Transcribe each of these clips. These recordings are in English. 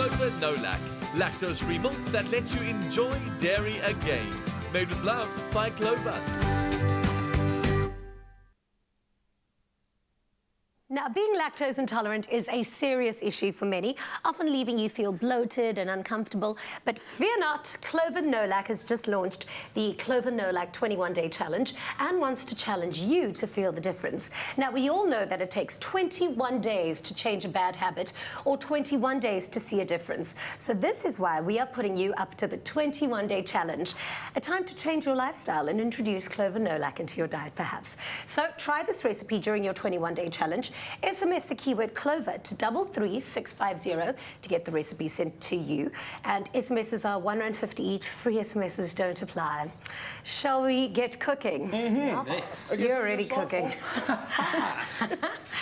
Clover Nolac, lactose-free milk that lets you enjoy dairy again. Made with love by Clover. Now, being lactose intolerant is a serious issue for many, often leaving you feel bloated and uncomfortable. But fear not, Clover Nolac has just launched the Clover Nolac 21-day challenge and wants to challenge you to feel the difference. Now, we all know that it takes 21 days to change a bad habit or 21 days to see a difference. So this is why we are putting you up to the 21-day challenge, a time to change your lifestyle and introduce Clover Nolac into your diet, perhaps. So try this recipe during your 21-day challenge. SMS the keyword Clover to 33650 to get the recipe sent to you. And SMSs are R1.50 each. Free SMSs don't apply. Shall we get cooking? You're already cooking.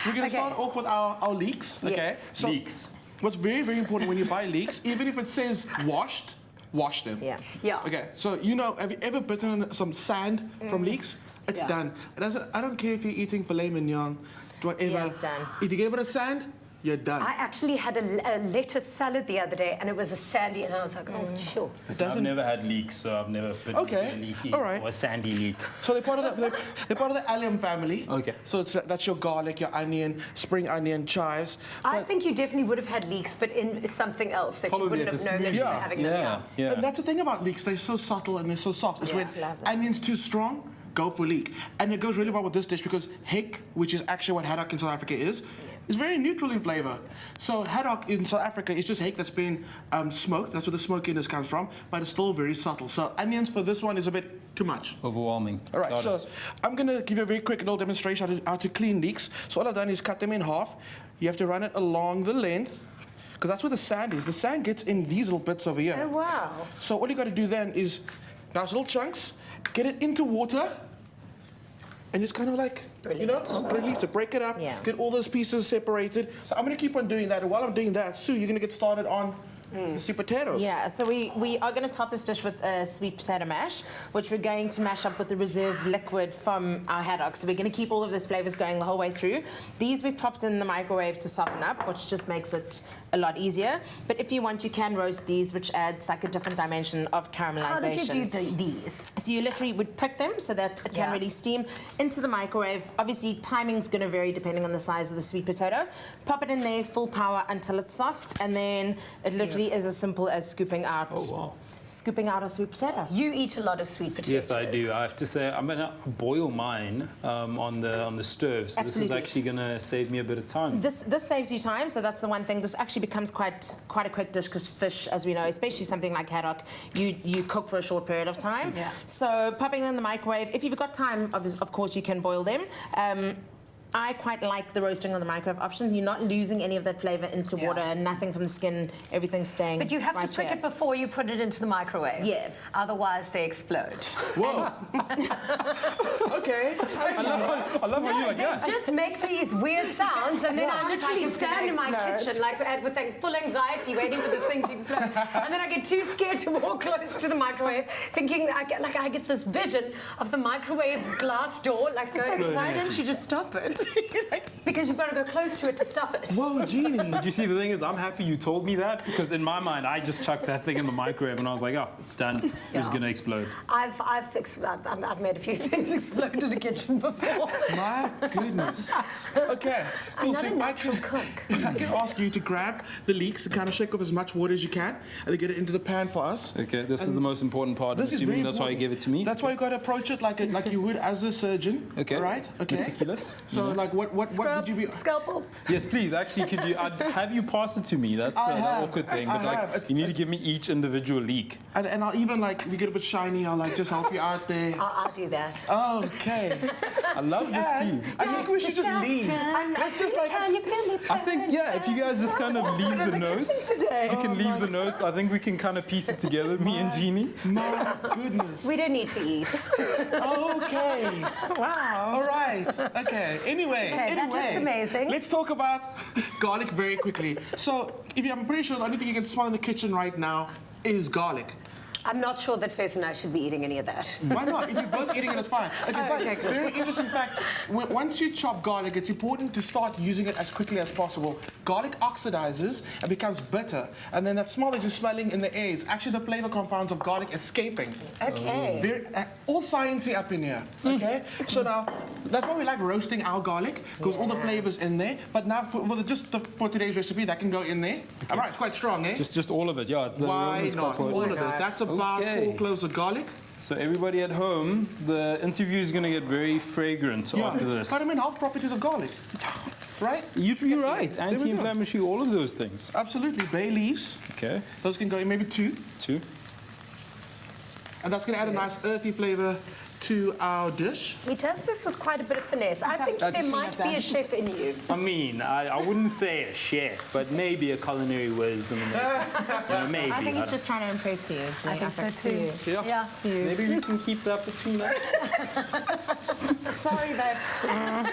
We're going to start off with our leeks. Okay. Yes. So Leeks. what's very, very important when you buy leeks, even if it says washed, wash them. Yeah. Okay. So, you know, have you ever bitten on some sand from leeks? It's done. It doesn't, I don't care if you're eating filet mignon, whatever. Yeah, it's done. If you get a bit of sand, you're done. I actually had a lettuce salad the other day, and it was a sandy, and I was like, oh, sure. I've never had leeks, so I've never been into a leaky or a sandy leek. So they're part of the allium family. Okay. So that's your garlic, your onion, spring onion, chives. I think you definitely would have had leeks, but in something else that Probably you wouldn't have known that you were having them. Yeah. And that's the thing about leeks. They're so subtle and they're so soft. It's when love them. onion's too strong, go for leek. And it goes really well with this dish because hake, which is actually what haddock in South Africa is very neutral in flavor. So haddock in South Africa is just hake that's been smoked. That's where the smokiness comes from, but it's still very subtle. So onions for this one is a bit too much. Overwhelming. All right, so I'm going to give you a very quick little demonstration how to clean leeks. So all I've done is cut them in half. You have to run it along the length, because that's where the sand is. The sand gets in these little bits over here. Oh, wow. So all you got to do then is, nice little chunks, get it into water, and just kind of like, you know, release it, break it up, get all those pieces separated. So I'm going to keep on doing that. And while I'm doing that, Sue, you're going to get started on the sweet potatoes. Yeah, so we are going to top this dish with a sweet potato mash, which we're going to mash up with the reserve liquid from our haddock. So we're going to keep all of those flavors going the whole way through. These we've popped in the microwave to soften up, which just makes it a lot easier. But if you want, you can roast these, which adds like a different dimension of caramelization. How did you do these? So you literally would prick them so that it can really steam into the microwave. Obviously, timing's going to vary depending on the size of the sweet potato. Pop it in there, full power until it's soft, and then it literally is as simple as scooping out. Oh, wow. Scooping out a sweet potato. You eat a lot of sweet potatoes. Yes, I do. I have to say, I'm going to boil mine on the stove, so this is actually going to save me a bit of time. This saves you time, so that's the one thing. This actually becomes quite a quick dish because fish, as we know, especially something like haddock, you cook for a short period of time. Yeah. So popping them in the microwave. If you've got time, of course, you can boil them. I quite like the roasting on the microwave option. You're not losing any of that flavour into water, nothing from the skin, everything's staying. But you have to prick it before you put it into the microwave. Yeah. Otherwise, they explode. Whoa. Okay. I love how you like that. They just make these weird sounds, and then I literally stand in my kitchen like with full anxiety, waiting for this thing to explode. And then I get too scared to walk close to the microwave, thinking I get this vision of the microwave glass door, like going. Why don't you just stop it? Because you've got to go close to it to stop it. Whoa, Jeannie. Did you see, the thing is, I'm happy you told me that, because in my mind, I just chucked that thing in the microwave and I was like, oh, it's done. It's going to explode. I've made a few things explode in the kitchen before. My goodness. Okay, cool. I'm not So a natural cook. I can ask you to grab the leeks and kind of shake off as much water as you can, and then get it into the pan for us. Okay, this is the most important part. This is assuming very that's why you important. gave it to me. That's why you got to approach it like you would as a surgeon. Okay. Right? Okay. Meticulous. So, like, what would you be? Scalpel. Yes, please. Actually, could you? I'd have you pass it to me. That's the awkward thing. But like, you need to give me each individual leek. And I'll even if you get a bit shiny, I'll just help you out there. I'll do that. Okay. I love this team. I think we should just leave. Let's just I think, if you guys just kind of leave the notes, you can leave the notes. I think we can kind of piece it together, me and Jeannie. My goodness. We don't need to eat. Okay. Wow. All right. Okay. Anyway. That looks amazing. Let's talk about garlic very quickly. So, I'm pretty sure the only thing you can smell in the kitchen right now is garlic. I'm not sure that Fez and I should be eating any of that. Why not? If you're both eating it, it's fine. Okay, but okay, good. very interesting fact, once you chop garlic, it's important to start using it as quickly as possible. Garlic oxidizes and becomes bitter, and then that smell that you're smelling in the air is actually the flavor compounds of garlic escaping. Okay. All sciencey up in here, okay? So now, that's why we like roasting our garlic, because all the flavors in there. But now, for today's recipe, that can go in there. All right, it's quite strong, eh? Just all of it, yeah. The Why aroma is not? quite All of good. it. That's about 4 cloves of garlic. So everybody at home, the interview is going to get very fragrant after this. But I mean, health properties of garlic, right? You're right. Anti-inflammatory, all of those things. Absolutely. Bay leaves. Okay. Those can go in, maybe 2. 2. And that's going to add a nice earthy flavor to our dish. He does this with quite a bit of finesse. I think there might be a chef in you. I mean, I wouldn't say a chef, but maybe a culinary whiz. Maybe. I think he's just trying to impress you. I think so too. Yeah. Maybe we can keep that between us. Sorry, babe.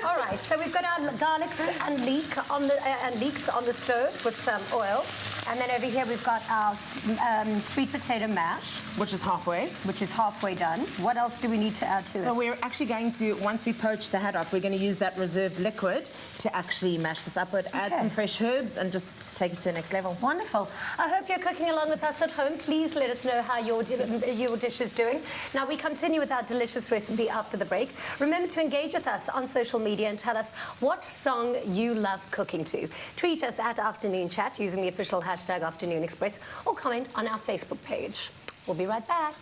All right, so we've got our garlics and leeks on the stove with some oil. And then over here we've got our sweet potato mash, Which is halfway. which is halfway done. What else do we need to add to it? So we're actually going to, once we poach the haddock, we're going to use that reserved liquid to actually mash this up with, add Okay. some fresh herbs and just take it to the next level. Wonderful. I hope you're cooking along with us at home. Please let us know how your dish is doing. Now, we continue with our delicious recipe after the break. Remember to engage with us on social media and tell us what song you love cooking to. Tweet us at Afternoon Chat using the official hashtag Afternoon Express or comment on our Facebook page. We'll be right back.